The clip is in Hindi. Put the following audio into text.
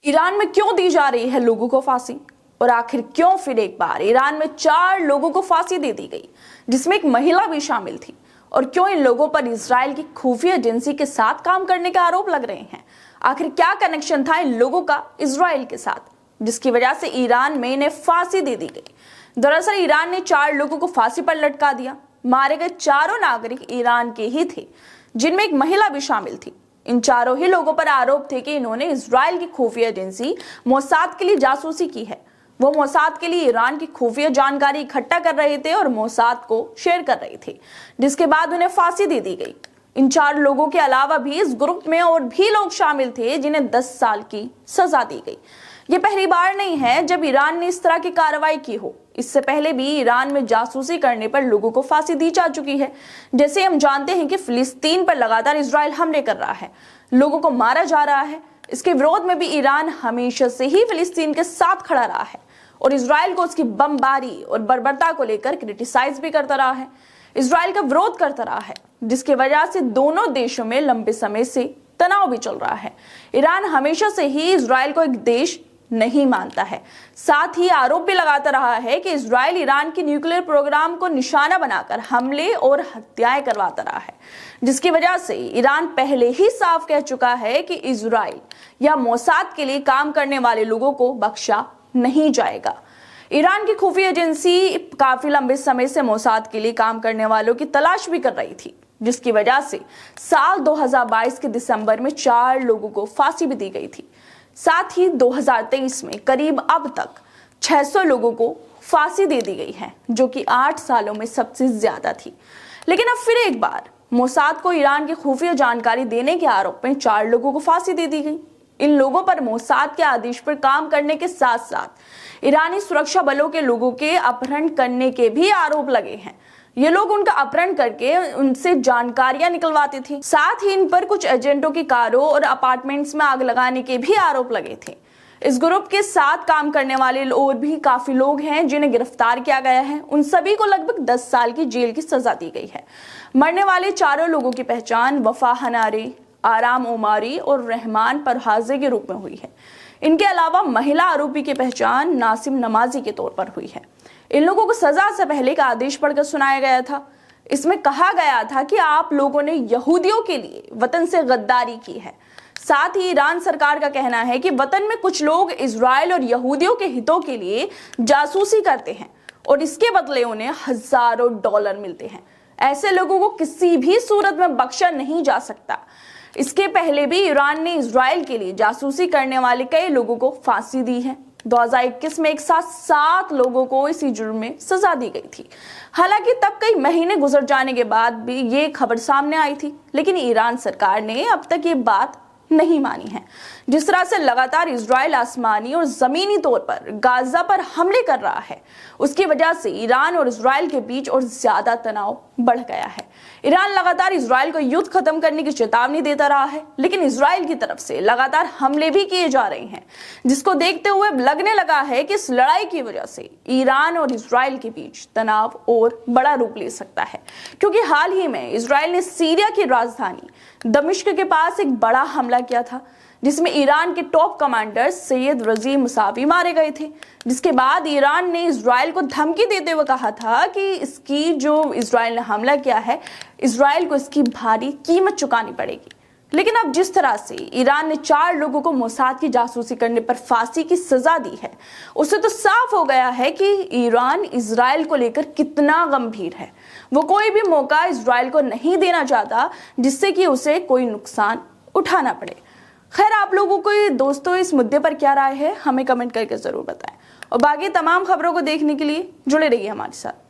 ईरान में क्यों दी जा रही है लोगों को फांसी, और आखिर क्यों फिर एक बार ईरान में 4 लोगों को फांसी दे दी गई, जिसमें एक महिला भी शामिल थी, और क्यों इन लोगों पर इजराइल की खुफिया एजेंसी के साथ काम करने के आरोप लग रहे हैं। आखिर क्या कनेक्शन था इन लोगों का इजराइल के साथ, जिसकी वजह से ईरान में इन्हें फांसी दे दी गई। दरअसल ईरान ने 4 लोगों को फांसी पर लटका दिया। मारे गए चारों नागरिक ईरान के ही थे, जिनमें एक महिला भी शामिल थी। इन चारों ही लोगों पर आरोप थे कि इन्होंने इजराइल की खुफिया एजेंसी मोसाद के लिए जासूसी की है। वो मोसाद के लिए ईरान की खुफिया जानकारी इकट्ठा कर रहे थे और मोसाद को शेयर कर रहे थे, जिसके बाद उन्हें फांसी दे दी गई। इन 4 लोगों के अलावा भी इस ग्रुप में और भी लोग शामिल थे, जिन्हें 10 साल की सजा दी गई। ये पहली बार नहीं है जब ईरान ने इस तरह की कार्रवाई की हो। इससे पहले भी ईरान में जासूसी करने पर लोगों को फांसी दी जा चुकी है। जैसे हम जानते हैं कि फिलिस्तीन पर लगातार इजराइल हमले कर रहा है, लोगों को मारा जा रहा है। इसके विरोध में भी ईरान हमेशा से ही फिलिस्तीन के साथ खड़ा रहा है और इजराइल को उसकी बमबारी और बर्बरता को लेकर क्रिटिसाइज भी करता रहा है, इजराइल का विरोध करता रहा है, जिसकी वजह से दोनों देशों में लंबे समय से तनाव भी चल रहा है। ईरान हमेशा से ही इजराइल को एक देश नहीं मानता है। साथ ही आरोप भी लगाता रहा है कि इजराइल ईरान की न्यूक्लियर प्रोग्राम को निशाना बनाकर हमले और हत्याएं करवाता रहा है, जिसकी वजह से ईरान पहले ही साफ कह चुका है कि इजराइल या मोसाद के लिए काम करने वाले लोगों को बख्शा नहीं जाएगा। ईरान की खुफिया एजेंसी काफी लंबे समय से मोसाद के लिए काम करने वालों की तलाश भी कर रही थी, जिसकी वजह से साल 2022 के दिसंबर में 4 लोगों को फांसी भी दी गई थी। साथ ही 2023 में करीब अब तक 600 लोगों को फांसी दे दी गई है, जो कि 8 सालों में सबसे ज्यादा थी। लेकिन अब फिर एक बार मोसाद को ईरान की खुफिया जानकारी देने के आरोप में 4 लोगों को फांसी दे दी गई। इन लोगों पर मोसाद के आदेश पर काम करने के साथ साथ ईरानी सुरक्षा बलों के लोगों के अपहरण करने के भी आरोप लगे हैं। ये लोग उनका अपहरण करके उनसे जानकारियां निकलवाते थे। साथ ही इन पर कुछ एजेंटों की कारों और अपार्टमेंट्स में आग लगाने के भी आरोप लगे थे। इस ग्रुप के साथ काम करने वाले और भी काफी लोग हैं, जिन्हें गिरफ्तार किया गया है। उन सभी को लगभग 10 साल की जेल की सजा दी गई है। मरने वाले चारों लोगों की पहचान वफा हनारे, आराम ओमारी और रहमान परहाजे के रूप में हुई है। इनके अलावा महिला आरोपी की पहचान नासिम नमाजी के तौर पर हुई है। इन लोगों को सजा से पहले का आदेश पढ़कर सुनाया गया था। इसमें कहा गया था कि आप लोगों ने यहूदियों के लिए वतन से गद्दारी की है। साथ ही ईरान सरकार का कहना है कि वतन में कुछ लोग इजराइल और यहूदियों के हितों के लिए जासूसी करते हैं और इसके बदले उन्हें हजारों डॉलर मिलते हैं। ऐसे लोगों को किसी भी सूरत में बख्शा नहीं जा सकता। इसके पहले भी ईरान ने इजराइल के लिए जासूसी करने वाले कई लोगों को फांसी दी है। 2021 में एक साथ 7 लोगों को इसी जुर्म में सजा दी गई थी। हालांकि तब कई महीने गुजर जाने के बाद भी ये खबर सामने आई थी, लेकिन ईरान सरकार ने अब तक ये बात नहीं मानी है। जिस तरह से लगातार इजराइल आसमानी और जमीनी तौर पर गाजा पर हमले कर रहा है, उसकी वजह से ईरान और इजराइल के बीच और ज्यादा तनाव बढ़ गया है। ईरान लगातार इजराइल को युद्ध खत्म करने की चेतावनी देता रहा है, लेकिन इजराइल की तरफ से लगातार हमले भी किए जा रहे हैं, जिसको देखते हुए लगने लगा है कि इस लड़ाई की वजह से ईरान और इजराइल के बीच तनाव और बड़ा रूप ले सकता है। क्योंकि हाल ही में इजराइल ने सीरिया की राजधानी दमिश्क के पास एक बड़ा हमला किया था, जिसमें ईरान के टॉप कमांडर सैयद रजी मुसावी मारे गए थे। जिसके बाद ईरान ने इजराइल को धमकी देते हुए कहा था कि इसकी जो इजराइल ने हमला किया है, इजराइल को इसकी भारी कीमत चुकानी पड़ेगी। लेकिन अब जिस तरह से ईरान ने 4 लोगों को मोसाद की जासूसी करने पर फांसी की सजा दी है, उससे तो साफ हो गया है कि ईरान इजराइल को लेकर कितना गंभीर है। वो कोई भी मौका इजराइल को नहीं देना चाहता जिससे कि उसे कोई नुकसान उठाना पड़े। खैर, आप लोगों को दोस्तों इस मुद्दे पर क्या राय है, हमें कमेंट करके जरूर बताएं और बाकी तमाम खबरों को देखने के लिए जुड़े रहिए हमारे साथ।